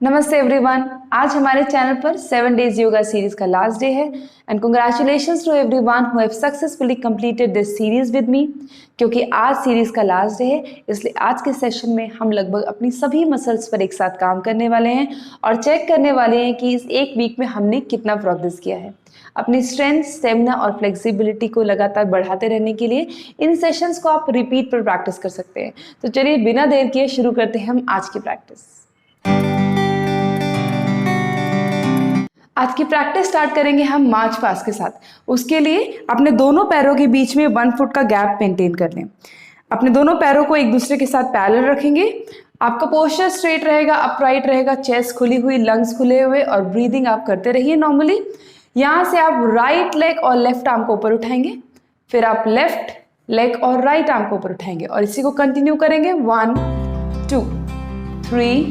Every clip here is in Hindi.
नमस्ते एवरीवन। आज हमारे चैनल पर 7 डेज योगा सीरीज का लास्ट डे है and congratulations to everyone who have successfully completed this series with me. क्योंकि आज सीरीज का लास्ट डे है, इसलिए आज के सेशन में हम लगभग अपनी सभी मसल्स पर एक साथ काम करने वाले हैं और चेक करने वाले हैं कि इस एक वीक में हमने कितना प्रोग्रेस किया है। अपनी स्ट्रेंथ, स्टेमिना और फ्लेक्सिबिलिटी को लगातार बढ़ाते रहने के लिए इन सेशंस को आप रिपीट पर प्रैक्टिस कर सकते हैं। तो चलिए बिना देर किए शुरू करते हैं हम आज की प्रैक्टिस। आज की प्रैक्टिस स्टार्ट करेंगे हम मार्च पास के साथ। उसके लिए अपने दोनों पैरों के बीच में 1 फुट का गैप मेंटेन कर लें। अपने दोनों पैरों को एक दूसरे के साथ पैरेलल रखेंगे। आपका पोस्चर स्ट्रेट रहेगा, अपराइट रहेगा, चेस्ट खुली हुई, लंग्स खुले हुए और ब्रीदिंग आप करते रहिए नॉर्मली। यहाँ से आप राइट लेग और लेफ्ट आर्म को ऊपर उठाएंगे, फिर आप लेफ्ट लेग और राइट आर्म को ऊपर उठाएंगे और इसी को कंटिन्यू करेंगे। 1 2 3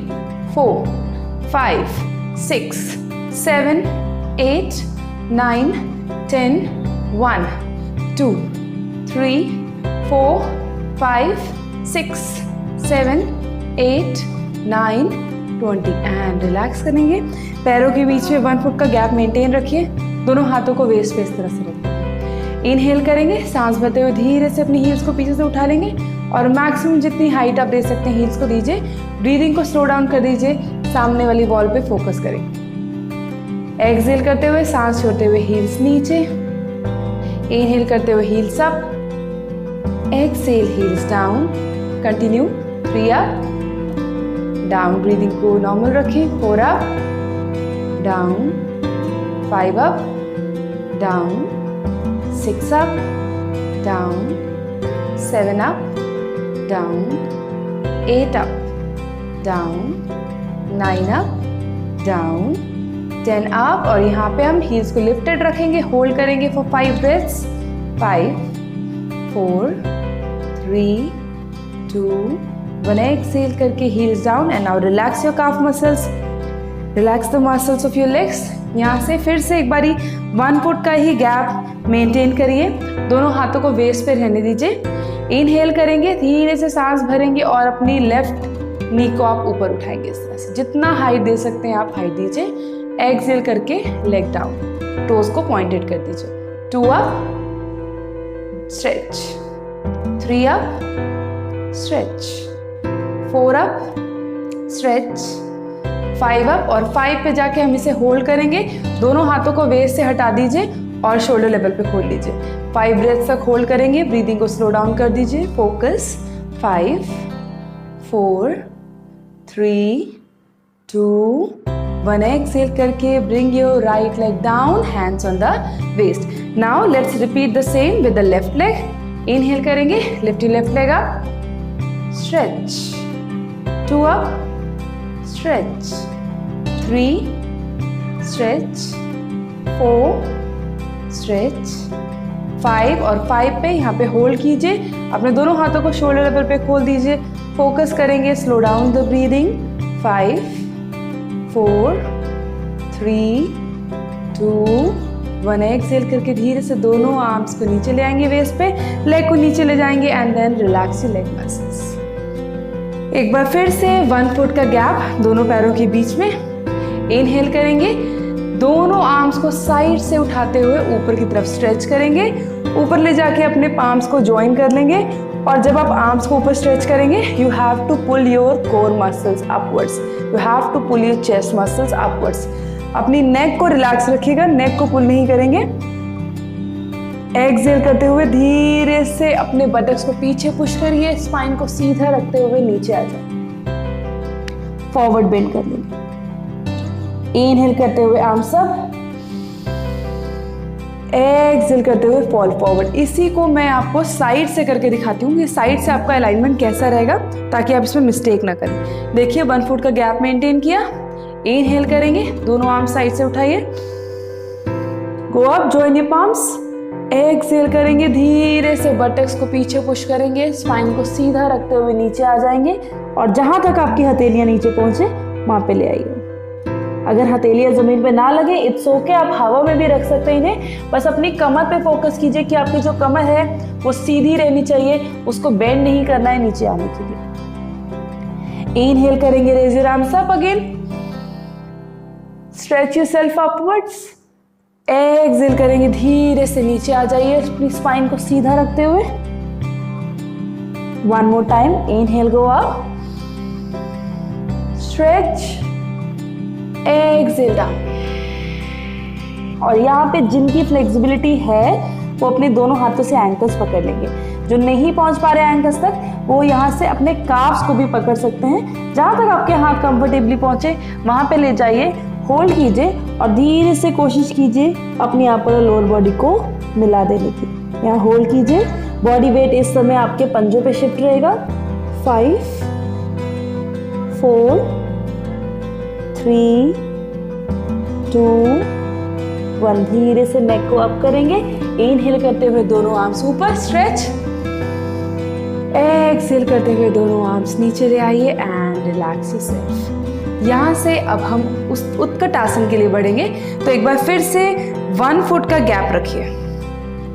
4 5 6 7 8 9 10 1 2 3 4 5 6 7 8 9 20 एंड रिलैक्स करेंगे। पैरों के बीच में 1 फुट का गैप मेंटेन रखिए। दोनों हाथों को वेस्ट पे इस तरह से रखिए। इनहेल करेंगे, सांस भरते हुए धीरे से अपनी हील्स को पीछे से उठा लेंगे और मैक्सिमम जितनी हाइट आप दे सकते हैं हील्स को दीजिए। ब्रीदिंग को स्लो डाउन कर दीजिए, सामने वाली वॉल पे फोकस करें। एक्सहेल करते हुए सांस छोड़ते हुए हील्स नीचे, इनहेल करते हुए heels up, exhale heels down, continue 3 up down. Breathing को नॉर्मल रखें। 4 up down, 5 up down, 6 up down, 7 up down, 8 up down, 9 up down, 10 up. और यहाँ पे हम हील्स को लिफ्टेड रखेंगे, होल्ड करेंगे फॉर 5 ब्रेथ्स। 5 4 3 2 1 एक्सहेल करके heels down and now relax your calf muscles, relax the muscles of your legs. यहाँ से फिर से एक बारी 1 फुट का ही गैप मेंटेन करिए। दोनों हाथों को वेस्ट पे रहने दीजिए। इनहेल करेंगे, धीरे से सांस भरेंगे और अपनी लेफ्ट नी को आप ऊपर उठाएंगे इस तरह से। जितना हाइट दे सकते हैं आप हाइट दीजिए। एक्सहेल करके लेग डाउन, टोज को पॉइंटेड कर दीजिए। 2 up stretch, 3 up stretch, 4 up stretch, 5 up और 5 पे जाके हम इसे होल्ड करेंगे। दोनों हाथों को वेस्ट से हटा दीजिए और शोल्डर लेवल पे खोल लीजिए। 5 ब्रेथ्स तक होल्ड करेंगे। ब्रीदिंग को स्लो डाउन कर दीजिए। फोकस 5 4 3 2 1 एक्सहेल करके bring your right leg down, hands on the waist. Now let's repeat the same with the left leg. Inhale करेंगे, lift your left leg up, stretch, 2 up, stretch, 3, stretch, 4, stretch, 5 और 5 पे यहाँ पे होल्ड कीजिए। अपने दोनों हाथों को शोल्डर लेवल पे खोल दीजिए। फोकस करेंगे, slow down the breathing. 5 4 3 2 1 exhale करके धीरे से दोनों आर्म्स को नीचे ले आएंगे, वेस्ट पे लेग को नीचे ले जाएंगे and then relax your leg muscles. एक बार फिर से 1 फुट का गैप दोनों पैरों के बीच में। इनहेल करेंगे, दोनों आर्म्स को साइड से उठाते हुए ऊपर की तरफ स्ट्रेच करेंगे। ऊपर ले जाके अपने पाम्स को ज्वाइन कर लेंगे और जब आप आर्म्स को ऊपर स्ट्रेच करेंगे you have to pull your core muscles upwards, you have to pull your chest muscles upwards. अपनी नेक को रिलैक्स रखिएगा, नेक को पुल नहीं करेंगे। एक्सहेल करते हुए धीरे से अपने बटक्स को पीछे पुश करिए, स्पाइन को सीधा रखते हुए नीचे आ जाए। फॉरवर्ड बेंड कर लेंगे। इनहेल करते हुए आर्म्स अप, एक्सहेल करते हुए फॉल फॉरवर्ड। इसी को मैं आपको साइड से करके दिखाती हूँ, ये साइड से आपका अलाइनमेंट कैसा रहेगा ताकि आप इसमें मिस्टेक ना करें। देखिए 1 फुट का गैप मेंटेन किया। इनहेल करेंगे, दोनों आर्म साइड से उठाइए, go up, join your palms. Exhale करेंगे, धीरे से बटक्स को पीछे पुश करेंगे, स्पाइन को सीधा रखते हुए नीचे आ जाएंगे और जहां तक आपकी हथेलियां नीचे पहुंचे वहां पे ले आइए। अगर हथेलियां जमीन पे ना लगे इट्स ओके, आप हवा में भी रख सकते हैं इन्हें। बस अपनी कमर पे फोकस कीजिए कि आपकी जो कमर है वो सीधी रहनी चाहिए, उसको बेंड नहीं करना है नीचे आने के लिए। इनहेल करेंगे, raise your arms up again, stretch yourself upwards. Exhale करेंगे, धीरे से नीचे आ जाइए अपनी स्पाइन को सीधा रखते हुए। One more time, inhale go up, stretch, exhale down. और यहाँ पे जिनकी फ्लेक्सिबिलिटी है वो अपने दोनों हाथों से एंकल्स पकड़ लेंगे। जो नहीं पहुंच पा रहे एंकल्स तक वो यहाँ से अपने काफ्स को भी पकड़ सकते हैं। जहां तक आपके हाथ कंफर्टेबली पहुंचे वहां पे ले जाइए, होल्ड कीजिए और धीरे से कोशिश कीजिए अपनी अपर और लोअर बॉडी को मिला देने की। यहाँ होल्ड कीजिए, बॉडी वेट इस समय आपके पंजों पे शिफ्ट रहेगा। 5 4 3 2 1। धीरे से नेक को अप करेंगे, इनहेल करते हुए दोनों आर्म्स ऊपर, स्ट्रेच, एक्सहेल करते हुए दोनों आर्म्स नीचे ले आइए एंड रिलैक्स योरसेल्फ। यहाँ से अब हम उस उत्कट आसन के लिए बढ़ेंगे। तो एक बार फिर से 1 फुट का गैप रखिए।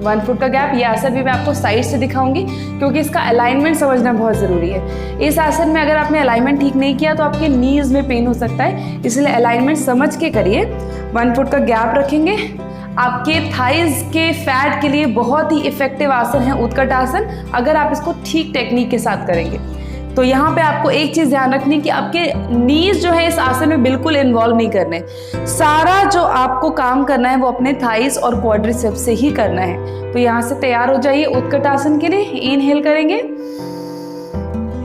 1 फुट का गैप, ये आसन भी मैं आपको साइड से दिखाऊंगी क्योंकि इसका अलाइनमेंट समझना बहुत ज़रूरी है। इस आसन में अगर आपने अलाइनमेंट ठीक नहीं किया तो आपके नीज में पेन हो सकता है, इसलिए अलाइनमेंट समझ के करिए। 1 फुट का गैप रखेंगे। आपके थाइज के फैट के लिए बहुत ही इफेक्टिव आसन है उत्कट आसन, अगर आप इसको ठीक टेक्निक के साथ करेंगे। तो यहाँ पे आपको एक चीज ध्यान रखनी कि आपके नीज जो है इस आसन में बिल्कुल इन्वॉल्व नहीं करने। सारा जो आपको काम करना है वो अपने थाइस और क्वाड्रिसेप्स से ही करना है। तो यहाँ से तैयार हो जाइए उत्कट आसन के लिए। इनहेल करेंगे,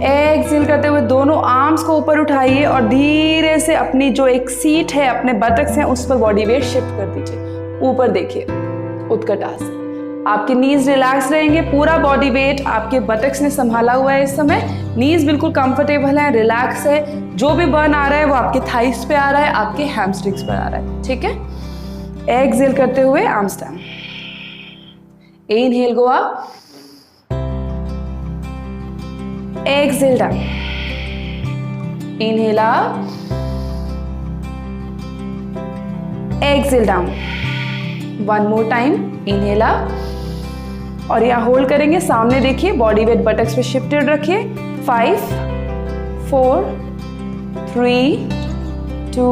एक्सहेल करते हुए दोनों आर्म्स को ऊपर उठाइए और धीरे से अपनी जो एक सीट है, अपने बटक्स हैं, उस पर बॉडी वेट शिफ्ट कर दीजिए। ऊपर देखिए, उत्कट आसन। आपके नीज रिलैक्स रहेंगे, पूरा बॉडी वेट आपके बटक्स ने संभाला हुआ है। इस समय नीज बिल्कुल कंफर्टेबल है, रिलैक्स है। जो भी बर्न आ रहा है वो आपके थाइस पे आ रहा है, आपके हैमस्ट्रिंग्स पर आ रहा है। ठीक है, एक्सहेल करते हुए arms down, inhale go up, exhale down, inhale up, exhale down. 1 more time, inhale up और यहाँ होल्ड करेंगे। सामने देखिए, बॉडी वेट बटक्स पे शिफ्टेड रखिए। 5 4 3 2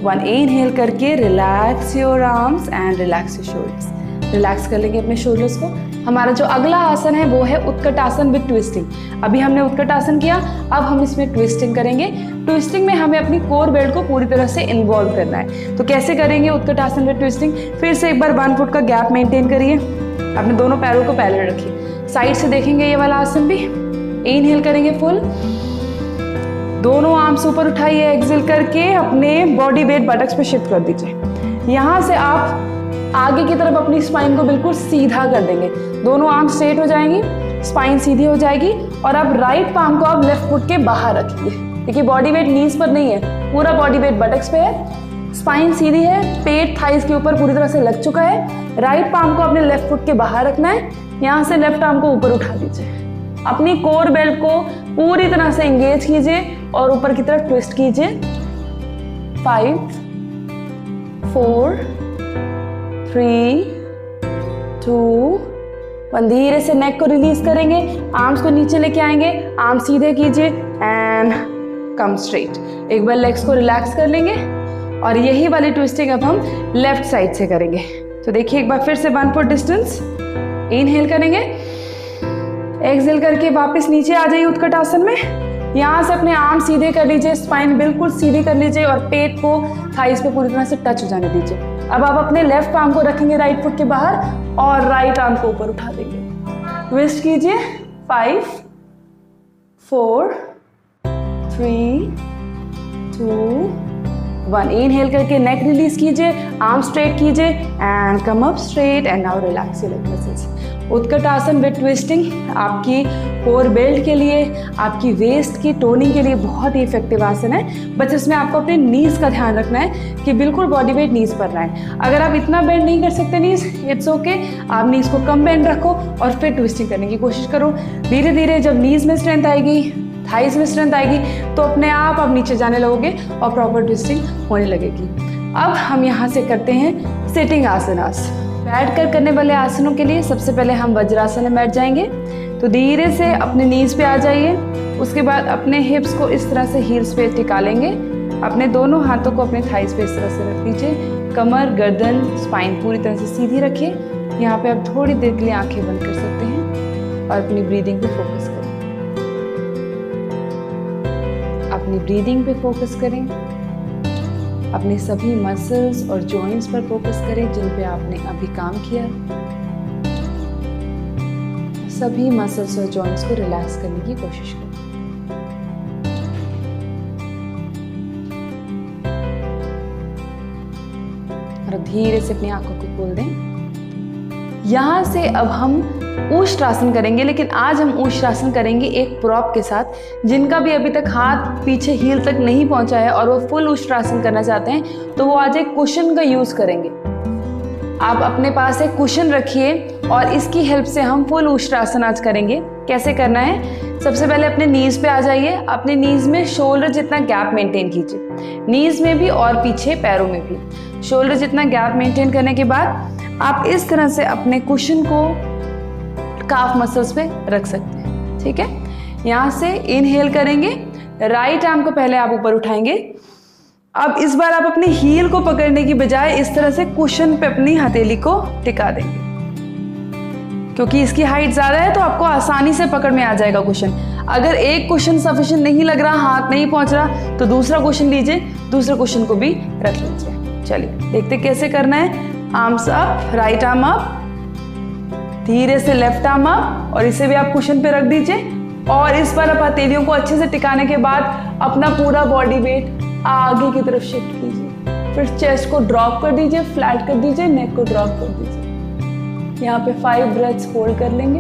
1। इनहेल करके relax your arms and relax your shoulders. Relax कर लेंगे अपने शोल्डर्स को। हमारा जो अगला आसन है वो है उत्कट आसन विद ट्विस्टिंग। अभी हमने उत्कट आसन किया, अब हम इसमें ट्विस्टिंग करेंगे। ट्विस्टिंग में हमें अपनी कोर बेल्ट को पूरी तरह से इन्वॉल्व करना है। तो कैसे करेंगे उत्कट आसन विद ट्विस्टिंग? फिर से एक बार 1 फुट का गैप मेंटेन करिए, अपने दोनों पैरों को पैरेलल रखिए। साइड से देखेंगे ये वाला आसन भी। इनहेल करेंगे फुल, दोनों आर्म्स ऊपर उठाइए, एक्सहेल करके अपने बॉडी वेट बटक्स पे शिफ्ट कर दीजिए। यहाँ से आप आगे की तरफ अपनी स्पाइन को बिल्कुल सीधा कर देंगे। दोनों आर्म स्ट्रेट हो जाएंगी, स्पाइन सीधी हो जाएगी और अब राइट पाम को आप लेफ्ट फुट के बाहर रखेंगे। देखिए, बॉडी वेट नीज पर नहीं है, पूरा बॉडी वेट बटक्स पे है। स्पाइन सीधी है, पेट थाइस के ऊपर पूरी तरह से लग चुका है। राइट पाम को अपने लेफ्ट फुट के बाहर रखना है। यहाँ से लेफ्ट आर्म को ऊपर उठा दीजिए। अपनी कोर बेल्ट को पूरी तरह से एंगेज कीजिए और ऊपर की तरफ ट्विस्ट कीजिए। 5 4 3 2 1। धीरे से नेक को रिलीज करेंगे, आर्म्स को नीचे लेके आएंगे, आर्म सीधे कीजिए एंड कम स्ट्रेट। एक बार लेग्स को रिलैक्स कर लेंगे और यही वाली ट्विस्टिंग अब हम लेफ्ट साइड से करेंगे। तो देखिए, एक बार फिर से 1 फुट डिस्टेंस, इनहेल करेंगे, एक्सहेल करके वापस नीचे आ जाइए उत्कट आसन में। यहाँ से अपने आर्म सीधे कर लीजिए, स्पाइन बिल्कुल सीधी कर लीजिए और पेट को थाइस पे पूरी तरह से टच हो जाने दीजिए। अब आप अपने लेफ्ट आर्म को रखेंगे राइट फुट के बाहर और राइट आर्म को ऊपर उठा देंगे। ट्विस्ट कीजिए। 5 4 3 2 1। इनहेल करके नेक रिलीज कीजिए, आर्म स्ट्रेट कीजिए and come up straight and now relax your leg muscles. उत्कट आसन विद ट्विस्टिंग आपकी कोर बेल्ट के लिए, आपकी वेस्ट की टोनिंग के लिए बहुत ही इफेक्टिव आसन है। बस इसमें आपको अपने नीज का ध्यान रखना है कि बिल्कुल बॉडी वेट नीज पर रहा है। अगर आप इतना बेंड नहीं कर सकते नीज, इट्स ओके, आप नीज को कम बेंड रखो और फिर ट्विस्टिंग करने की कोशिश करो। धीरे धीरे जब नीज में स्ट्रेंथ आएगी, थाइस में स्ट्रेंथ आएगी, तो अपने आप नीचे जाने लगोगे और प्रॉपर ट्विस्टिंग होने लगेगी। अब हम यहाँ से करते हैं सिटिंग आसनास। बैठ कर करने वाले आसनों के लिए सबसे पहले हम वज्रासन में बैठ जाएंगे। तो धीरे से अपने नीज पे आ जाइए, उसके बाद अपने हिप्स को इस तरह से हील्स पे टिका लेंगे अपने दोनों हाथों को अपने थाइस पे इस तरह से रख दीजिए। कमर, गर्दन, स्पाइन पूरी तरह से सीधी रखिए। यहाँ पे आप थोड़ी देर के लिए आंखें बंद कर सकते हैं और अपनी ब्रीदिंग पे फोकस करें। अपनी ब्रीदिंग पे फोकस करें। अपने सभी मसल्स और जॉइंट्स पर फोकस करें जिन पे आपने अभी काम किया। सभी मसल्स और जॉइंट्स को रिलैक्स करने की कोशिश करें। और धीरे से अपनी आंखों को खोल दें। यहाँ से अब हम ऊष्ट्रासन करेंगे, लेकिन आज हम ऊष्ट्रासन करेंगे एक प्रॉप के साथ। जिनका भी अभी तक हाथ पीछे हील तक नहीं पहुंचा है और वो फुल ऊष्ट्रासन करना चाहते हैं तो वो आज एक कुशन का यूज करेंगे। आप अपने पास एक कुशन रखिए और इसकी हेल्प से हम फुल ऊष्ट्रासन आज करेंगे। कैसे करना है? सबसे पहले अपने नीज पे आ जाइए। अपने नीज में शोल्डर जितना गैप मेंटेन कीजिए, नीज में भी और पीछे पैरों में भी। शोल्डर जितना गैप मेंटेन करने के बाद आप इस तरह से अपने कुशन को काफ मसल्स पे रख सकते हैं। ठीक है, यहाँ से इनहेल करेंगे, राइट आर्म को पहले आप ऊपर उठाएंगे। अब इस बार आप अपनी हील को पकड़ने की बजाय इस तरह से कुशन पे अपनी हथेली को टिका देंगे। क्योंकि इसकी हाइट ज्यादा है तो आपको आसानी से पकड़ में आ जाएगा कुशन। अगर एक कुशन सफिशिएंट नहीं लग रहा, हाथ नहीं पहुंच रहा, तो दूसरा कुशन लीजिए, दूसरे कुशन को भी रख लीजिए। चलिए देखते कैसे करना है। Arms up, right arm up, धीरे से लेफ्ट आर्म अप और इसे भी आप कुशन पे रख दीजिए। और इस बार आप हथेलियों को अच्छे से टिकाने के बाद अपना पूरा बॉडी वेट आगे की तरफ शिफ्ट कीजिए। फिर चेस्ट को ड्रॉप कर दीजिए, फ्लैट कर दीजिए, नेक को ड्रॉप कर दीजिए। यहाँ पे 5 ब्रेथ्स होल्ड कर लेंगे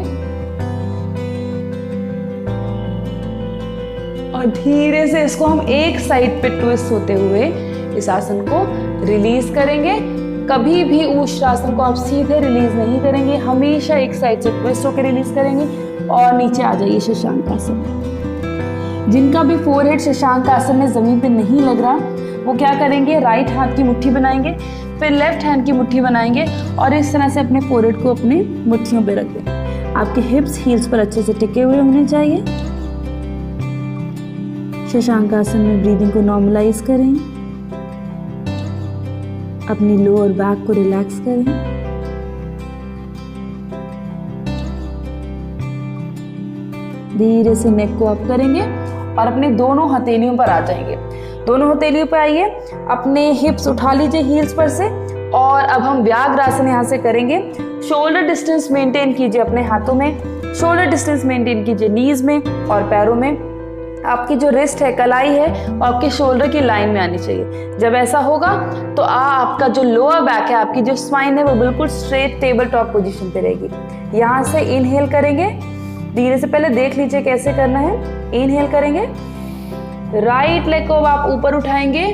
और धीरे से इसको हम एक साइड पे ट्विस्ट होते हुए इस आसन को रिलीज करेंगे। कभी भी ऊष्ट्रासन को आप सीधे रिलीज नहीं करेंगे, हमेशा एक साइड से ट्विस्ट होकर रिलीज करेंगे। और नीचे आ जाइए शशांक आसन। जिनका भी फोरहेड शशांक आसन में जमीन पे नहीं लग रहा वो क्या करेंगे, राइट हाथ की मुट्ठी बनाएंगे, फिर लेफ्ट हैंड की मुट्ठी बनाएंगे और इस तरह से अपने फोरहेड को अपने मुट्ठियों पे रख दें। आपके हिप्स हील्स पर अच्छे से टिके हुए होने चाहिए। शशांक आसन में ब्रीदिंग को नॉर्मलाइज करें, अपनी लोअर बैक को रिलैक्स करें। धीरे से नेक को अप करेंगे और अपने दोनों हथेलियों पर आ जाएंगे। दोनों हथेलियों पर आइए, अपने हिप्स उठा लीजिए हील्स पर से और अब हम व्याघ्रासन यहाँ से करेंगे। शोल्डर डिस्टेंस मेंटेन कीजिए अपने हाथों में, शोल्डर डिस्टेंस मेंटेन कीजिए नीज में और पैरों में। आपकी जो रिस्ट है, कलाई है, वो आपके शोल्डर की लाइन में आनी चाहिए। जब ऐसा होगा तो आपका जो लोअर बैक है, आपकी जो स्पाइन है, वो बिल्कुल स्ट्रेट टेबल टॉप पोजीशन पे रहेगी। यहाँ से इनहेल करेंगे, धीरे से पहले देख लीजिए कैसे करना है। इनहेल करेंगे, राइट लेग को आप ऊपर उठाएंगे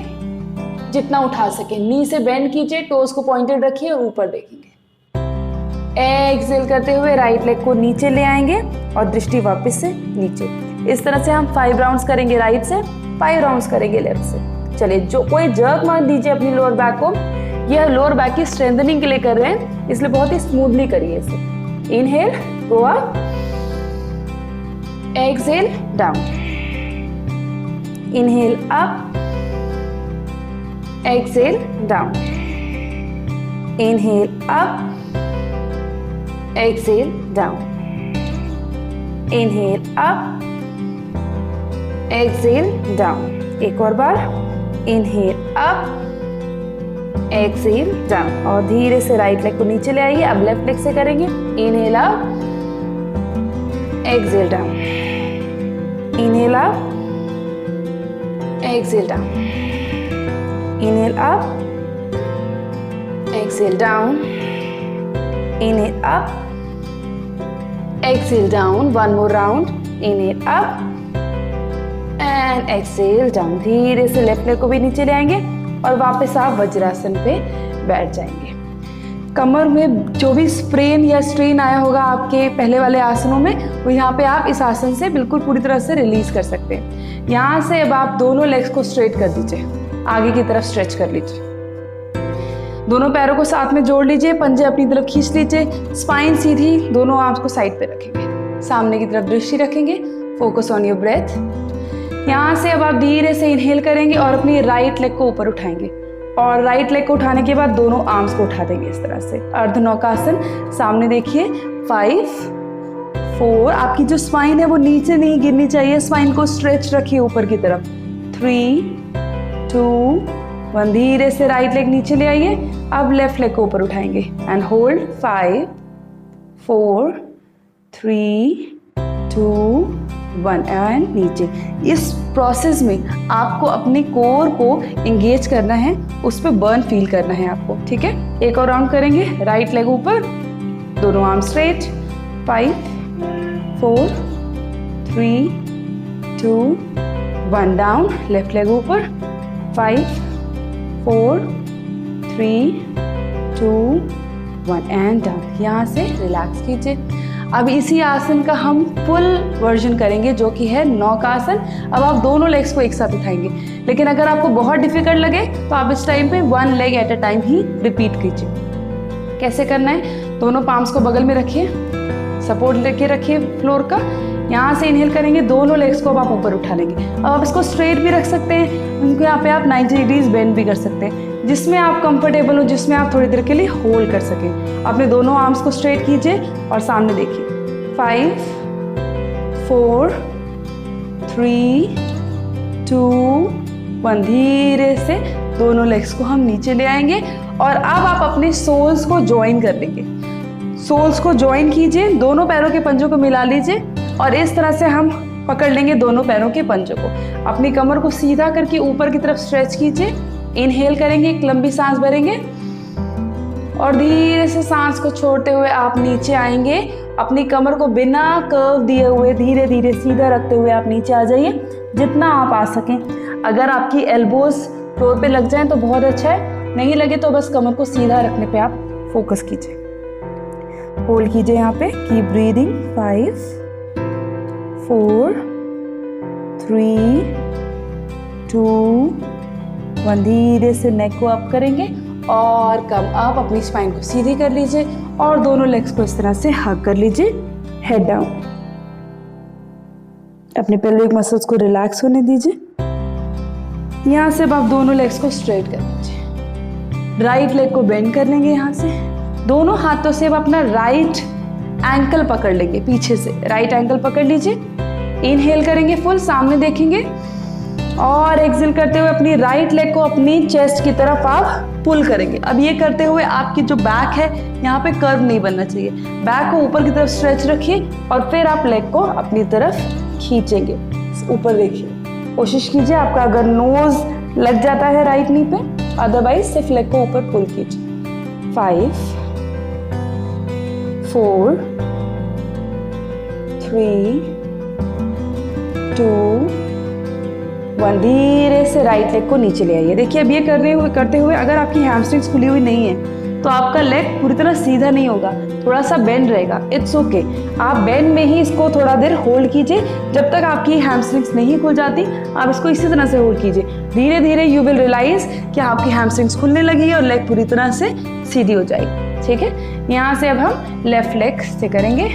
जितना उठा सके, नी से बेंड कीजिए, टोज को पॉइंटेड रखिए और ऊपर देखेंगे। एक्सहेल करते हुए राइट लेग को नीचे ले आएंगे और दृष्टि वापस से नीचे। इस तरह से हम 5 राउंड्स करेंगे राइट से, 5 राउंड्स करेंगे लेफ्ट से। चलिए, जो कोई जर्क मत दीजिए अपनी लोअर बैक को, यह लोअर बैक की स्ट्रेंथनिंग के लिए कर रहे हैं, इसलिए बहुत ही स्मूथली करिए इसे। Inhale, go up, exhale, down, inhale up, exhale, down, inhale up, exhale, down, inhale up, exhale, down. एक और बार, इनहेल अप, एक्सहेल, डाउन और धीरे से राइट लेग को नीचे ले आइए। अब लेफ्ट लेग से करेंगे। Inhale up, exhale, down, inhale up, exhale, down, inhale up, exhale, down, inhale up, exhale, down. One more round, inhale up and exhale, down. धीरे से लेफ्ट लेग को भी नीचे ले आएंगे और वापस आप वज्रासन पे बैठ जाएंगे। कमर में जो भी स्प्रेन या स्ट्रेन आया होगा आपके पहले वाले आसनों में, वो यहाँ पे आप इस आसन से बिल्कुल पूरी तरह से रिलीज कर सकते हैं। यहाँ से अब आप दोनों लेग्स को स्ट्रेट कर दीजिए, आगे की तरफ स्ट्रेच कर लीजिए। दोनों पैरों को साथ में जोड़ लीजिए, पंजे अपनी तरफ खींच लीजिए, स्पाइन सीधी, दोनों आर्म्स को साइड पे रखेंगे, सामने की तरफ दृष्टि रखेंगे। Focus on your breath. यहाँ से अब आप धीरे से इनहेल करेंगे और अपनी राइट लेग को ऊपर उठाएंगे और राइट लेग को उठाने के बाद दोनों आर्म्स को उठा देंगे इस तरह से। अर्ध नौकासन, सामने देखिए। 5 4, आपकी जो स्पाइन है वो नीचे नहीं गिरनी चाहिए, स्पाइन को स्ट्रेच रखिए ऊपर की तरफ। 3 2 1, धीरे से राइट लेग नीचे ले आइए। अब लेफ्ट लेग को ऊपर उठाएंगे एंड होल्ड। 5 4 3 2 1 एंड नीचे। इस प्रोसेस में आपको अपने कोर को एंगेज करना है, उस पर बर्न फील करना है आपको, ठीक है। एक और राउंड करेंगे, राइट लेग ऊपर, दोनों arm straight. 5 4 3 2 1 down, left leg ऊपर। 5 4 3 2 1 एंड डाउन। यहाँ से रिलैक्स कीजिए। अब इसी आसन का हम फुल वर्जन करेंगे जो कि है नौकासन। अब आप दोनों लेग्स को एक साथ उठाएंगे, लेकिन अगर आपको बहुत डिफिकल्ट लगे तो आप इस टाइम पे 1 leg at a time he repeat कीजिए। कैसे करना है, दोनों पाम्स को बगल में रखिए, सपोर्ट लेके रखिए फ्लोर का। यहाँ से इनहेल करेंगे, दोनों लेग्स को अब आप ऊपर उठा लेंगे। अब आप इसको स्ट्रेट भी रख सकते हैं, उनको यहाँ पे आप 90 डिग्रीज बेंड भी कर सकते हैं, जिसमें आप कंफर्टेबल हो, जिसमें आप थोड़ी देर के लिए होल्ड कर सकें। अपने दोनों आर्म्स को स्ट्रेट कीजिए और सामने देखिए। 5 4 3 2 1, धीरे से दोनों लेग्स को हम नीचे ले आएंगे और अब आप अपने सोल्स को ज्वाइन कर लेंगे। सोल्स को ज्वाइन कीजिए, दोनों पैरों के पंजों को मिला लीजिए और इस तरह से हम पकड़ लेंगे दोनों पैरों के पंजों को। अपनी कमर को सीधा करके ऊपर की तरफ स्ट्रेच कीजिए। इनहेल करेंगे, एक लंबी सांस भरेंगे और धीरे से सांस को छोड़ते हुए आप नीचे आएंगे। अपनी कमर को बिना कर्व दिए हुए धीरे धीरे सीधा रखते हुए आप नीचे आ जाइए, जितना आप आ सकें। अगर आपकी एल्बोज फ्लोर पे लग जाएं तो बहुत अच्छा है, नहीं लगे तो बस कमर को सीधा रखने पे आप फोकस कीजिए। होल्ड कीजिए यहाँ पे, कीप ब्रीदिंग। 5 4 3 2 1, धीरे से नेक को अप करेंगे और कम अप। अपनी स्पाइन को सीधी कर लीजिए और दोनों लेग्स को इस तरह से हग कर लीजिए, हेड डाउन। अपने पेल्विक मसल्स को रिलैक्स होने दीजिए। यहाँ से अब आप दोनों लेग्स को स्ट्रेट कर लीजिए। राइट लेग को बेंड कर लेंगे। यहाँ से दोनों हाथों से अब अपना राइट एंकल पकड़ लेंगे, पीछे से राइट एंकल पकड़ लीजिए। इनहेल करेंगे, फुल सामने देखेंगे और एक्सहेल करते हुए अपनी राइट लेग को अपनी चेस्ट की तरफ आप पुल करेंगे। अब ये करते हुए आपकी जो बैक है यहाँ पे कर्व नहीं बनना चाहिए, बैक को ऊपर की तरफ स्ट्रेच रखिए और फिर आप लेग को अपनी तरफ खींचेंगे। ऊपर देखिए, कोशिश कीजिए आपका अगर नोज लग जाता है राइट नी पे, अदरवाइज सिर्फ लेग को ऊपर पुल कीजिए। 5 4 3 2 1, धीरे से राइट लेग को नीचे ले आइए। देखिए अब ये करते हुए अगर आपकी हैमस्ट्रिंग्स खुली हुई नहीं है तो आपका लेग पूरी तरह सीधा नहीं होगा, थोड़ा सा बेंड रहेगा। इट्स ओके, आप बेंड में ही इसको थोड़ा देर होल्ड कीजिए। जब तक आपकी हैमस्ट्रिंग्स नहीं खुल जाती आप इसको इसी तरह से होल्ड कीजिए। धीरे धीरे यू विल रियलाइज कि आपकी हैमस्ट्रिंग्स खुलने लगी है और लेग पूरी तरह से सीधी हो जाएगी, ठीक है। यहाँ से अब हम लेफ्ट लेग से करेंगे।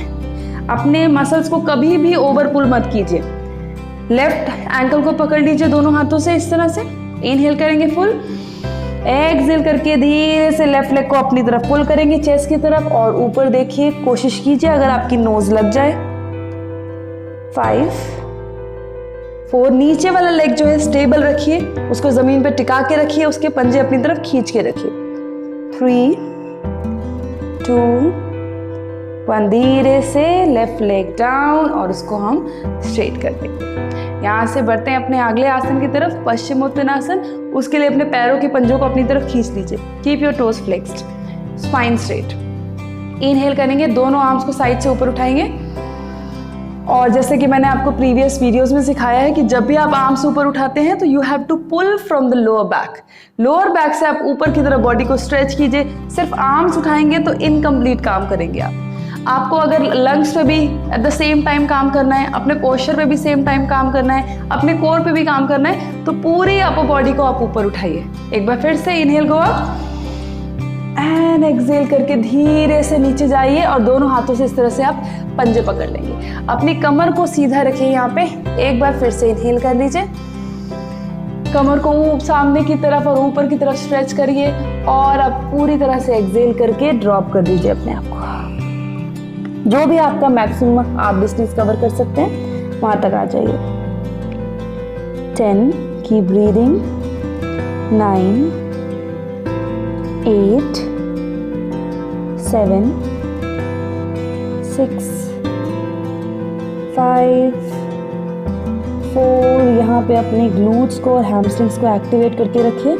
अपने मसल्स को कभी भी ओवर पुल मत कीजिए। लेफ्ट एंकल को पकड़ लीजिए दोनों हाथों से इस तरह से। इनहेल करेंगे फुल, एक्सहेल करके धीरे से लेफ्ट लेग को अपनी तरफ पुल करेंगे चेस्ट की तरफ और ऊपर देखिए, कोशिश कीजिए अगर आपकी नोज लग जाए। 5 4, नीचे वाला लेग जो है स्टेबल रखिए, उसको जमीन पे टिका के रखिए, उसके पंजे अपनी तरफ खींच के रखिए। 3 2 1, धीरे से लेफ्ट लेग डाउन और उसको हम स्ट्रेट कर देंगे। यहाँ से बढ़ते हैं अपने अगले आसन की तरफ, पश्चिमोत्तानासन। उसके लिए अपने पैरों के पंजों को अपनी तरफ खींच लीजिए। Keep your toes flexed, spine straight. Inhale करेंगे, दोनों आर्म्स को साइड से ऊपर उठाएंगे और जैसे कि मैंने आपको प्रीवियस वीडियोस में सिखाया है कि जब भी आप आर्म्स ऊपर उठाते हैं तो you have to pull from the lower back. Lower back से आप ऊपर की तरफ बॉडी को स्ट्रेच कीजिए। सिर्फ आर्म्स उठाएंगे तो इनकम्प्लीट काम करेंगे आपको अगर लंग्स पे भी एट द सेम टाइम काम करना है, अपने पोस्चर पे भी सेम टाइम काम करना है, अपने कोर पे भी काम करना है, तो पूरी अपर बॉडी को आप ऊपर उठाइए। एक बार फिर से inhale go up and exhale करके धीरे से नीचे जाइए और दोनों हाथों से इस तरह से आप पंजे पकड़ लेंगे। अपनी कमर को सीधा रखिए यहाँ पे, एक बार फिर से इनहेल कर लीजिए, कमर को सामने की तरफ और ऊपर की तरफ स्ट्रेच करिए और अब पूरी तरह से एक्सहेल करके ड्रॉप कर दीजिए अपने आप को। जो भी आपका मैक्सिमम आप डिस्टेंस कवर कर सकते हैं वहां तक आ जाइए। 10, कीप ब्रीदिंग, 9, 8, 7, 6, 5, 4, यहाँ पे अपने ग्लूट्स को और हैमस्ट्रिंग्स को एक्टिवेट करके रखिए।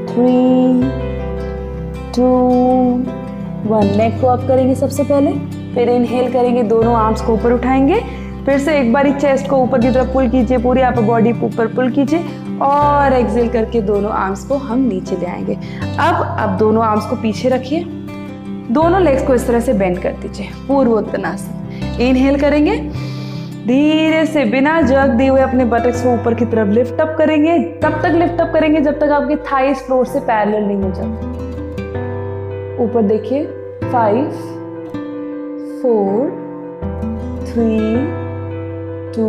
3, 2, 1, नेक को अप करेंगे सबसे पहले, फिर इनहेल करेंगे, दोनों आर्म्स को ऊपर उठाएंगे, फिर से एक बारी चेस्ट को ऊपर की तरफ पुल कीजिए, पूरी अपर बॉडी ऊपर पुल कीजिए और एक्सहेल करके दोनों आर्म्स को हम नीचे ले आएंगे। अब दोनों आर्म्स को पीछे रखिए, दोनों लेग्स को इस तरह से बेंड कर दीजिए, पूर्वोत्तानासन। इनहेल करेंगे, धीरे से बिना जर्क दिए हुए अपने बटक्स को ऊपर की तरफ लिफ्ट अप करेंगे। तब तक लिफ्ट अप करेंगे जब तक आपके थाइस फ्लोर से पैरेलल नहीं हो जाते। ऊपर देखिए, 5, 4, 3, 2,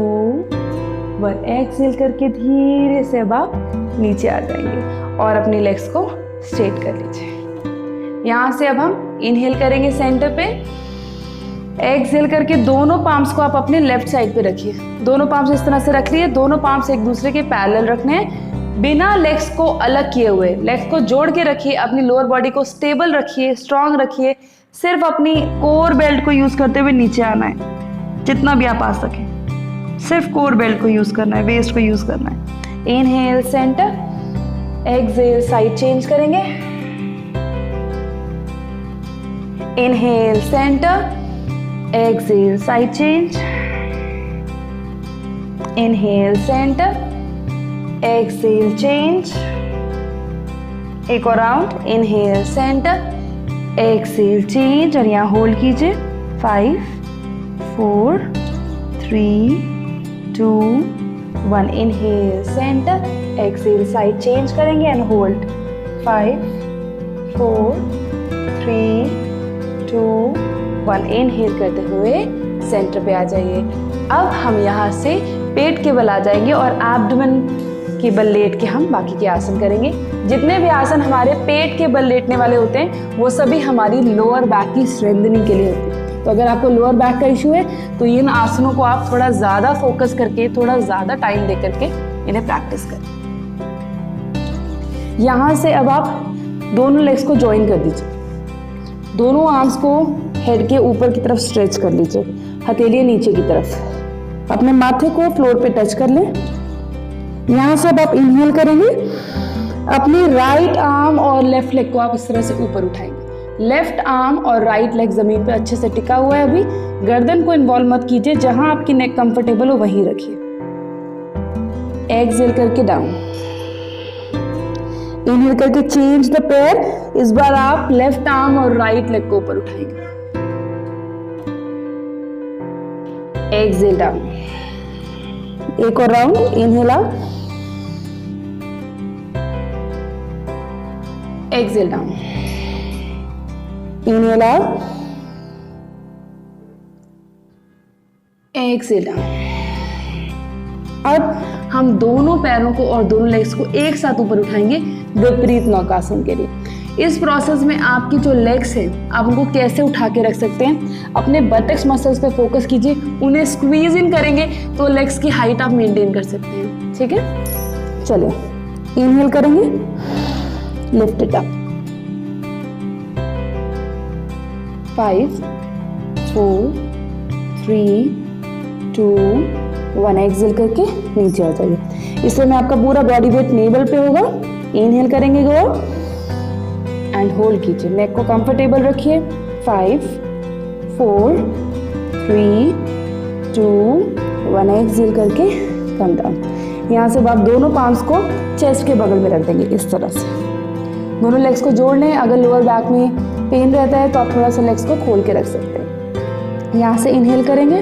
1, एक्सहेल करके धीरे से अब आप नीचे आ जाएंगे और अपनी लेग्स को स्ट्रेट कर लीजिए। यहाँ से अब हम इनहेल करेंगे सेंटर पे, एक्सहेल करके दोनों पाम्स को आप अपने लेफ्ट साइड पे रखिए, दोनों पाम्स इस तरह से रख लिए, दोनों पाम्स एक दूसरे के पैरेलल रखने हैं, बिना लेग्स को अलग किए हुए, लेग्स को जोड़ के रखिए, अपनी लोअर बॉडी को स्टेबल रखिए, स्ट्रांग रखिए, सिर्फ अपनी कोर बेल्ट को यूज करते हुए नीचे आना है, जितना भी आप आ सके, सिर्फ कोर बेल्ट को यूज करना है, वेस्ट को यूज करना है। Inhale centre, exhale side change करेंगे, inhale centre, exhale side change, inhale center, exhale change, एक और round, inhale center, exhale change और यहाँ होल्ड कीजिए। 5, 4, 3, 2, 1, inhale center, exhale side change करेंगे and hold। 5, 4, 3, 2, 1, इनहेल करते हुए सेंटर पे आ जाइए। अब हम यहाँ से पेट के बल आ जाएंगे और एब्डोमेन के बल लेट के हम बाकी के आसन करेंगे। जितने भी आसन हमारे पेट के बल लेटने वाले होते हैं वो सभी हमारी लोअर बैक की स्ट्रेंथनिंग के लिए होते हैं। तो अगर आपको लोअर बैक का इशू है तो इन आसनों को आप थोड़ा ज़्यादा फोकस करके, थोड़ा ज़्यादा टाइम दे करके इन्हें प्रैक्टिस करें। यहाँ से अब आप दोनों लेग्स को ज्वाइन कर दीजिए, दोनों आर्म्स को हेड के ऊपर की तरफ स्ट्रेच कर लीजिए, हथेलियां नीचे की तरफ, अपने माथे को फ्लोर पे टच कर लें। यहाँ से अब आप इनहेल करेंगे, अपनी राइट आर्म और लेफ्ट लेग को आप इस तरह से ऊपर उठाएंगे। लेफ्ट आर्म और राइट लेग जमीन पे अच्छे से टिका हुआ है, अभी गर्दन को इन्वॉल्व मत कीजिए, जहां आपकी नेक कंफर्टेबल हो वहीं रखिए। एक्सहेल करके डाउन, इनहेल करके चेंज द पेयर, इस बार आप लेफ्ट आर्म और राइट लेग को ऊपर उठाएंगे। एक्सहेल डाउन, एक और round, inhale up, exhale down, inhale up, exhale down. अब हम दोनों पैरों को और दोनों लेग्स को एक साथ ऊपर उठाएंगे विपरीत नौकासन के लिए। इस प्रोसेस में आपकी जो लेग्स हैं आप उनको कैसे उठा के रख सकते हैं, अपने बटक्स मसल्स पे फोकस कीजिए, उन्हें स्क्वीज इन करेंगे तो लेग्स की हाइट आप मेंटेन कर सकते हैं। ठीक है, चलिए इनहेल करेंगे, लिफ्ट इट अप, 5, 4, 3, 2, 1, एक्सहेल करके नीचे आ जाइए। इसमें आपका पूरा बॉडी वेट नेवल पे होगा। इनहेल करेंगे, गो एंड होल्ड कीजिए, नेक को कंफर्टेबल रखिए। 5, 4, 3, 2, 1, एक्सहेल करके कम डाउन। यहाँ से आप दोनों पाम्स को चेस्ट के बगल में रख देंगे इस तरह से। दोनों लेग्स को जोड़ लें। अगर लोअर बैक में पेन रहता है तो आप थोड़ा सा लेग्स को खोल के रख सकते हैं। यहाँ से इनहेल करेंगे,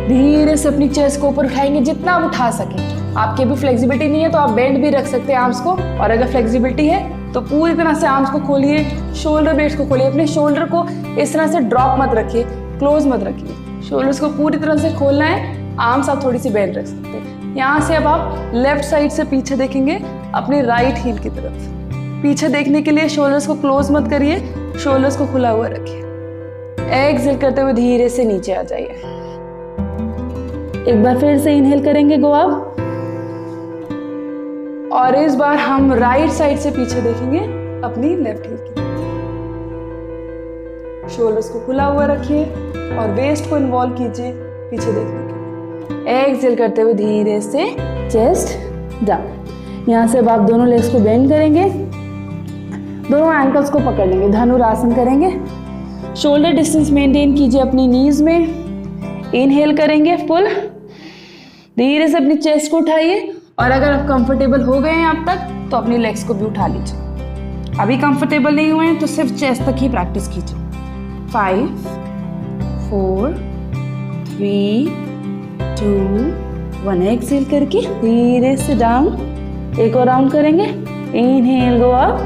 धीरे से अपनी चेस्ट को ऊपर उठाएंगे जितना आप उठा सकें। आपके भी फ्लेक्सिबिलिटी नहीं है तो आप बेंड भी रख सकते हैं आर्म्स को, और अगर फ्लेक्सिबिलिटी है तो पूरी तरह से आर्म्स को खोलिए, शोल्डर ब्लेड्स को खोलिए। अपने शोल्डर को इस तरह से ड्रॉप मत रखिए, क्लोज मत रखिए, शोल्डर्स को पूरी तरह से खोलना है, आर्म्स आप थोड़ी सी बेंड रख सकते हैं। यहाँ से अब आप लेफ्ट साइड से पीछे देखेंगे अपने राइट हील की तरफ। पीछे देखने के लिए शोल्डर्स को क्लोज मत करिए, शोल्डर्स को खुला हुआ रखिए। एक्सहेल करते हुए धीरे से नीचे आ जाइए। एक बार फिर से इनहेल करेंगे, गो अप, और इस बार हम राइट साइड से पीछे देखेंगे अपनी लेफ्ट हील की। शोल्डर्स को खुला हुआ रखिए और वेस्ट को इन्वॉल्व कीजिए पीछे देखने के। एक्सहेल करते हुए धीरे से चेस्ट डाउन। यहाँ से अब आप दोनों लेग्स को बेंड करेंगे, दोनों एंकल्स को पकड़ लेंगे, धनुरासन करेंगे। शोल्डर डिस्टेंस मेंटेन कीजिए अपनी नीज में। इनहेल करेंगे फुल, धीरे से अपनी चेस्ट को उठाइए, और अगर आप कंफर्टेबल हो गए हैं अब तक तो अपनी लेग्स को भी उठा लीजिए। अभी कंफर्टेबल नहीं हुए हैं तो सिर्फ चेस्ट तक ही प्रैक्टिस कीजिए। 5 4 3 2 1 एक्सहेल करके धीरे से डाउन। एक और राउंड करेंगे। Inhale, go up,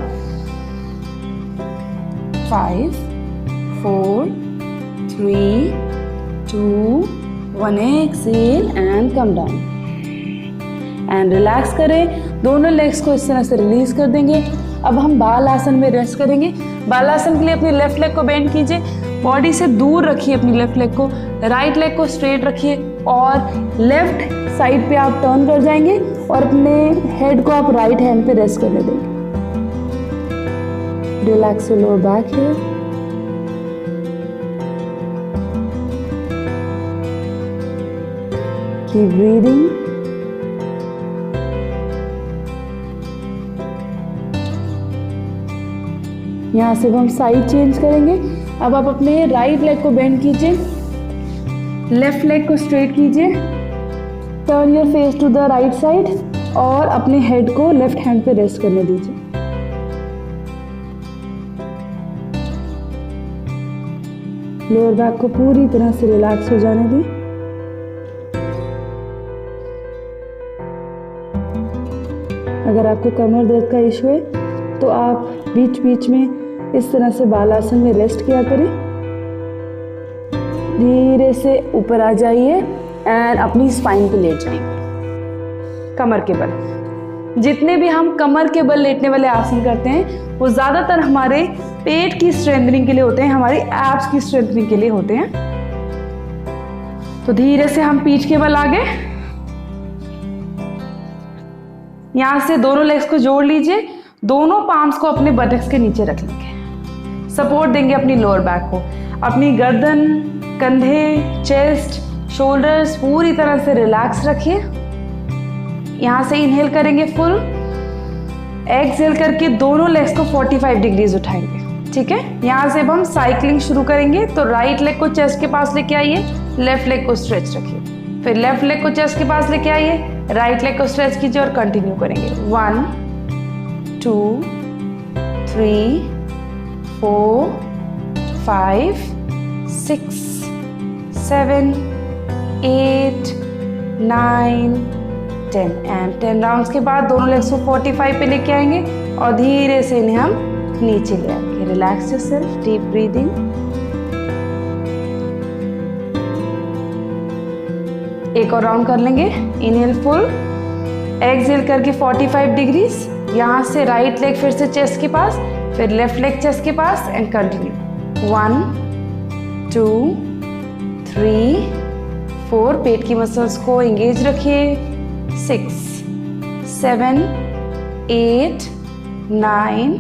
5 4 3 2 1 exhale and come down and relax करें। दोनों लेग्स को इस तरह से रिलीज कर देंगे। अब हम बाल आसन में रेस्ट करेंगे। बाल आसन के लिए अपनी लेफ्ट लेग को बेंड कीजिए, बॉडी से दूर रखिए अपनी लेफ्ट लेग को, राइट लेग को स्ट्रेट रखिए और लेफ्ट साइड पे आप टर्न कर जाएंगे और अपने हेड को आप राइट हैंड पे रेस्ट करने देंगे। Relax your lower back here. Keep breathing. यहाँ से हम साइड चेंज करेंगे। अब आप अपने राइट लेग को बेंड कीजिए, लेफ्ट लेग को स्ट्रेट कीजिए, turn your face to the right side और अपने हेड को लेफ्ट हैंड पे रेस्ट करने दीजिए। लोअर बैक को पूरी तरह से रिलैक्स हो जाने दी। अगर आपको कमर दर्द का इशू है तो आप बीच बीच में इस तरह से बाल आसन में रेस्ट किया करें। धीरे से ऊपर आ जाइए एंड अपनी स्पाइन पे लेट जाएंगे कमर के बल। जितने भी हम कमर के बल लेटने वाले आसन करते हैं वो ज़्यादातर हमारे पेट की स्ट्रेंथनिंग के लिए होते हैं, हमारी एब्स की स्ट्रेंथनिंग के लिए होते हैं। तो धीरे से हम पीठ के बल आगे, यहाँ से दोनों लेग्स को जोड़ लीजिए, दोनों पाम्स को अपने बटक्स के नीचे रख लेंगे। सपोर्ट देंगे अपनी लोअर बैक को, अपनी गर्दन, कंधे, चेस्ट, शोल्डर्स पूरी तरह से रिलैक्स रखिए। यहाँ से इनहेल करेंगे फुल, एक्सहेल करके दोनों लेग्स को 45 डिग्रीज उठाएंगे। ठीक है, यहाँ से अब हम साइकिलिंग शुरू करेंगे। तो राइट लेग को चेस्ट के पास लेके आइए, लेफ्ट लेग को स्ट्रेच रखिए, फिर लेफ्ट लेग को चेस्ट के पास लेके आइए, राइट लेग को स्ट्रेच कीजिए और कंटिन्यू करेंगे। 1 2 3 4 5 6 7 8 9 10 एंड 10 राउंड्स के बाद दोनों लेग्स को 45 पे लेके आएंगे और धीरे से इन्हें हम नीचे ले आएंगे। Relax yourself, deep breathing. एक और राउंड कर लेंगे। इनहेल फुल, एक्सहेल करके 45 डिग्रीज, यहाँ से राइट लेग फिर से चेस्ट के पास, फिर लेफ्ट लेग चेस्ट के पास एंड कंटिन्यू। 1 2 3 4 पेट की मसल्स को एंगेज रखिए। 6 7 8 9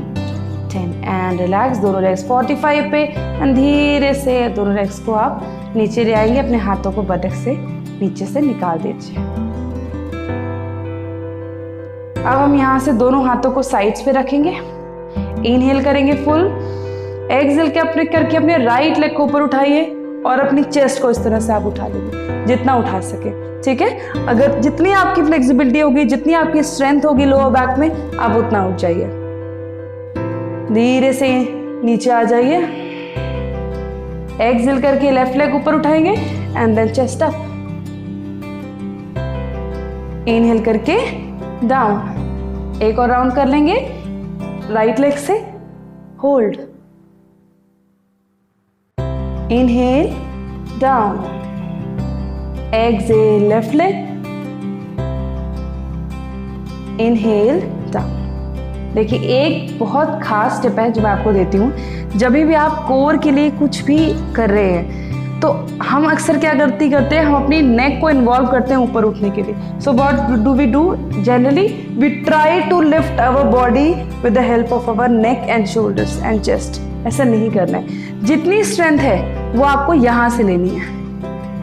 10 एंड रिलैक्स। दोनों लेग्स 45 पे एंड धीरे से दोनों लेग्स को आप नीचे ले आएंगे, अपने हाथों को बटक से नीचे से निकाल दीजिए। अब हम यहाँ से दोनों हाथों को साइड्स पे रखेंगे। इनहेल करेंगे फुल, एक्सहेल करके अपने राइट लेग को ऊपर उठाइए और अपनी चेस्ट को इस तरह से आप उठा लीजिए, जितना उठा सके। ठीक है, अगर जितनी आपकी फ्लेक्सिबिलिटी होगी, जितनी आपकी स्ट्रेंथ होगी लोअर बैक में, आप उतना उठ जाइए। धीरे से नीचे आ जाइए, एक्सहेल करके लेफ्ट लेग ऊपर उठाएंगे and then chest up. Inhale करके डाउन। एक और राउंड कर लेंगे राइट लेग से। Hold, inhale down. Exhale, left leg. Inhale, down. देखिए एक बहुत खास टिप है जो मैं आपको देती हूँ। जब भी आप कोर के लिए कुछ भी कर रहे हैं तो हम अक्सर क्या करते हैं, हम अपनी नेक को इन्वॉल्व करते हैं ऊपर उठने के लिए। So what do we do generally? We try to lift our body with the help of our neck and shoulders and chest. ऐसा नहीं करना है। जितनी स्ट्रेंथ है वो आपको यहाँ से लेनी है,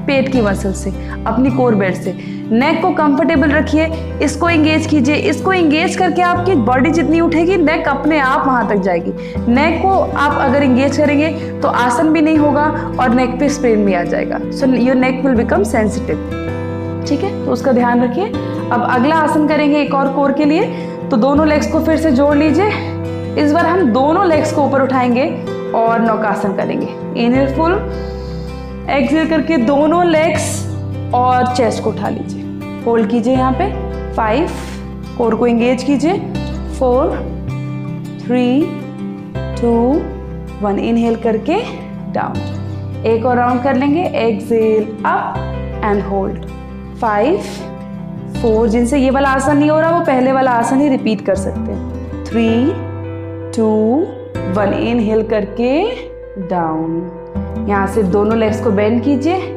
पेट की मसल से, अपनी कोर बेल्ट से। नेक को कंफर्टेबल रखिए, इसको एंगेज कीजिए। इसको एंगेज करके आपकी बॉडी जितनी उठेगी नेक अपने आप वहां तक जाएगी। नेक को आप अगर एंगेज करेंगे तो आसन भी नहीं होगा और नेक पे स्ट्रेन भी आ जाएगा। So your NEC will become sensitive. ठीक है, तो उसका ध्यान रखिए। अब अगला आसन करेंगे एक और कोर के लिए। तो दोनों लेग्स को फिर से जोड़ लीजिए। इस बार हम दोनों लेग्स को ऊपर उठाएंगे और नौकासन करेंगे। इनहेल फुल, एक्सहेल करके दोनों लेग्स और चेस्ट को उठा लीजिए। होल्ड कीजिए यहाँ पे 5, कोर को एंगेज कीजिए 4, 3, 2, 1। इनहेल करके डाउन। एक और राउंड कर लेंगे। Exhale up and hold 5, 4। जिनसे ये वाला आसन नहीं हो रहा वो पहले वाला आसन ही रिपीट कर सकते हैं। 3, 2, 1। इनहेल करके डाउन। यहाँ से दोनों लेग्स को बेंड कीजिए,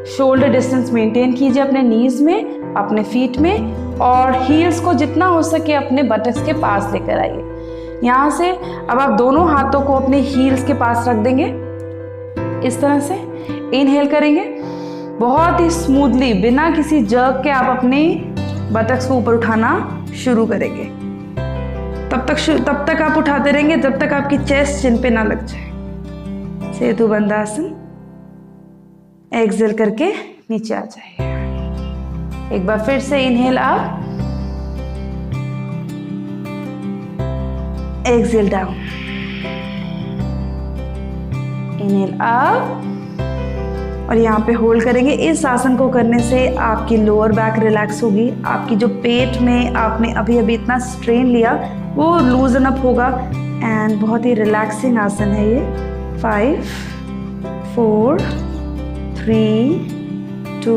शोल्डर डिस्टेंस मेंटेन कीजिए अपने नीज में, अपने फीट में, और हील्स को जितना हो सके अपने बटक्स के पास लेकर आइए। यहाँ से अब आप दोनों हाथों को अपने हील्स के पास रख देंगे इस तरह से। इनहेल करेंगे बहुत ही स्मूथली, बिना किसी जर्क के आप अपने बटक्स को ऊपर उठाना शुरू करेंगे। तब तक आप उठाते रहेंगे जब तक आपकी चेस्ट चिन पे ना लग जाए। सेतु बंधासन। एक्सहेल करके नीचे आ जाइए। एक बार फिर से inhale up, exhale down. Inhale up और यहाँ पे होल्ड करेंगे। इस आसन को करने से आपकी लोअर बैक रिलैक्स होगी। आपकी जो पेट में आपने अभी इतना स्ट्रेन लिया वो लूजन अप होगा एंड बहुत ही रिलैक्सिंग आसन है ये। 5, 4, 3, 2,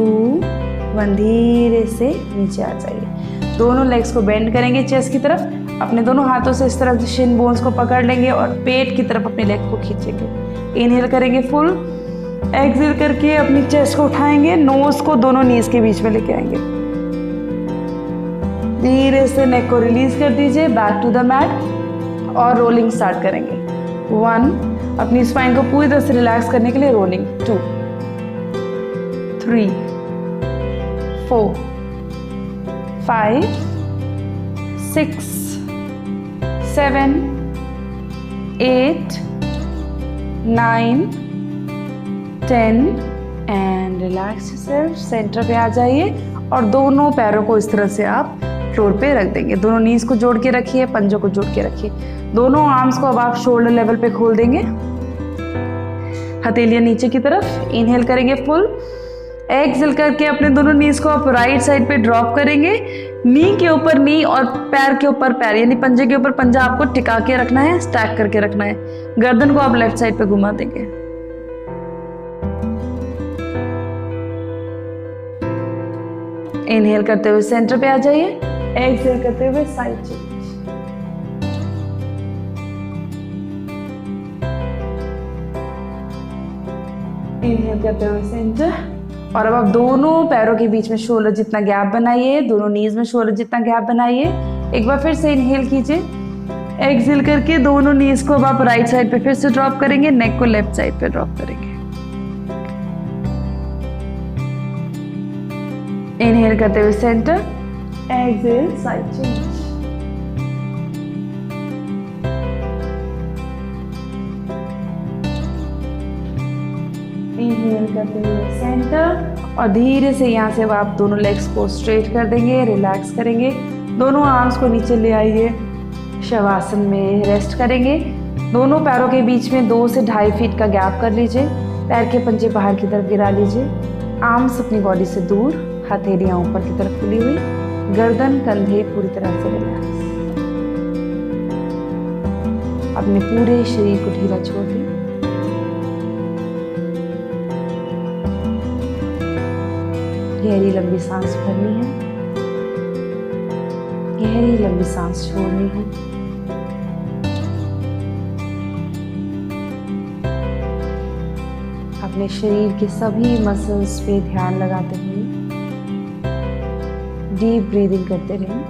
1। धीरे से नीचे आ जाइए। दोनों लेग्स को बेंड करेंगे चेस्ट की तरफ। अपने दोनों हाथों से इस तरफ शिन बोन्स को पकड़ लेंगे और पेट की तरफ अपने लेग को खींचेंगे। इनहेल करेंगे फुल, एक्सहेल करके अपनी चेस्ट को उठाएंगे, नोज को दोनों नीज के बीच में लेके आएंगे। धीरे से नेक को रिलीज कर दीजिए, बैक टू द मैट, और रोलिंग स्टार्ट करेंगे। 1, अपनी स्पाइन को पूरी तरह से रिलैक्स करने के लिए rolling. 2, 3, 4, 5, 6, 7, 8, 9, 10 and relax yourself. Centre पे आ जाइए और दोनों पैरों को इस तरह से आप फ्लोर पे रख देंगे। दोनों नीज को जोड़ के रखिए, पंजों को जोड़ के रखिए। दोनों आर्म्स को अब आप शोल्डर लेवल पे खोल देंगे, हथेलियां नीचे की तरफ। इनहेल करेंगे फुल, एक्सहेल करके अपने दोनों नीज को आप राइट साइड पे ड्रॉप करेंगे। नी के ऊपर नी और पैर के ऊपर पैर, यानी पंजे के ऊपर पंजा आपको टिका के रखना है, स्टैक करके रखना है। गर्दन को आप लेफ्ट साइड पे घुमा देंगे। इनहेल करते हुए सेंटर पे आ जाइए, एक्सहेल करते हुए साइड चेंज। इनहेल करते हुए सेंटर, और अब आप दोनों पैरों के बीच में शोल्डर जितना गैप बनाइए, दोनों नीज में शोल्डर जितना गैप बनाइए। एक बार फिर से इनहेल कीजिए, एक्सहेल करके दोनों नीज को अब आप राइट साइड पे फिर से ड्रॉप करेंगे, नेक को लेफ्ट साइड पे ड्रॉप करेंगे। इनहेल करते हुए centre, exhale side change. Inhale करते हुए सेंटर, और धीरे से यहाँ से आप दोनों लेग्स को स्ट्रेट कर देंगे, रिलैक्स करेंगे। दोनों आर्म्स को नीचे ले आइए, शवासन में रेस्ट करेंगे। दोनों पैरों के बीच में 2 से 2.5 फीट का गैप कर लीजिए। पैर के पंजे बाहर की तरफ गिरा लीजिए, आर्म्स अपनी बॉडी से दूर, हथेलियां ऊपर की तरफ खुली हुई, गर्दन कंधे पूरी तरह से रिलैक्स। अपने पूरे शरीर को ढीला छोड़ दें। गहरी लंबी सांस भरनी है, गहरी लंबी सांस छोड़नी है। अपने शरीर के सभी मसल्स पे ध्यान लगाते हुए डीप ब्रीदिंग करते रहें।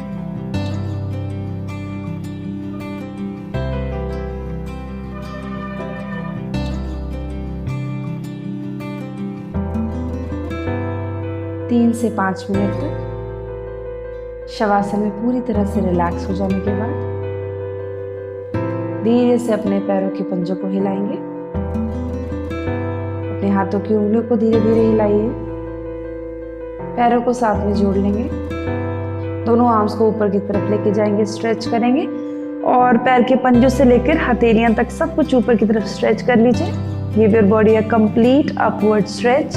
तीन से 5 मिनट तक शवासन में पूरी तरह से रिलैक्स हो जाने के बाद धीरे से अपने पैरों के पंजों को हिलाएंगे। अपने हाथों की उंगलियों को धीरे धीरे हिलाइए। पैरों को साथ में जोड़ लेंगे। दोनों आर्म्स को ऊपर की तरफ लेके जाएंगे, स्ट्रेच करेंगे और पैर के पंजों से लेकर हथेलियां तक सब कुछ ऊपर की तरफ स्ट्रेच कर लीजिए। Give your body a complete upward stretch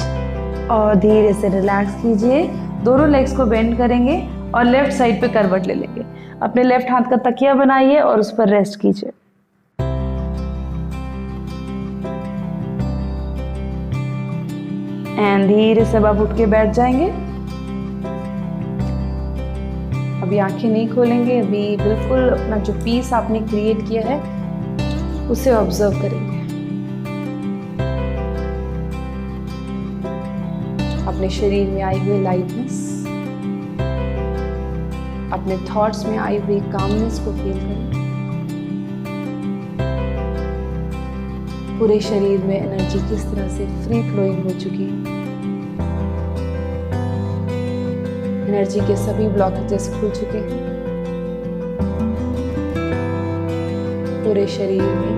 और धीरे से रिलैक्स कीजिए। दोनों लेग्स को बेंड करेंगे और लेफ्ट साइड पे करवट ले लेंगे। अपने लेफ्ट हाथ का तकिया बनाइए और उस पर रेस्ट कीजिए। एंड धीरे से अब उठ के बैठ जाएंगे। अभी आंखें नहीं खोलेंगे, अभी बिल्कुल अपना जो पीस आपने क्रिएट किया है उसे ऑब्जर्व करेंगे। अपने शरीर में आई हुई लाइटनेस, अपने थॉट्स में आई हुई कामनेस को फील करें। पूरे शरीर में एनर्जी किस तरह से फ्री फ्लोइंग हो चुकी है। एनर्जी के सभी ब्लॉकेजेस खुल चुके हैं। पूरे शरीर में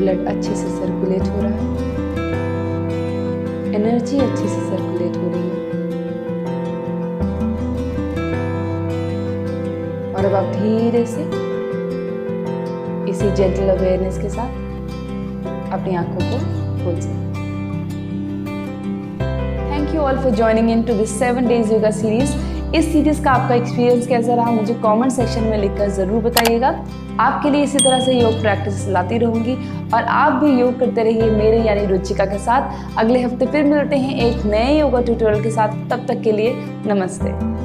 ब्लड अच्छे से सर्कुलेट हो रहा है, एनर्जी अच्छे से सर्कुलेट हो रही है। और अब आप धीरे से इसी जेंटल अवेयरनेस के साथ अपनी आंखों को खोल सकते हैं। Thank you all for joining in to this 7 days yoga series. इस सीरीज का आपका एक्सपीरियंस कैसा रहा मुझे कमेंट सेक्शन में लिखकर जरूर बताइएगा। आपके लिए इसी तरह से योग प्रैक्टिस लाती रहूंगी और आप भी योग करते रहिए मेरे यानी रुचिका के साथ। अगले हफ्ते फिर मिलते हैं एक नए योगा ट्यूटोरियल के साथ। तब तक के लिए नमस्ते।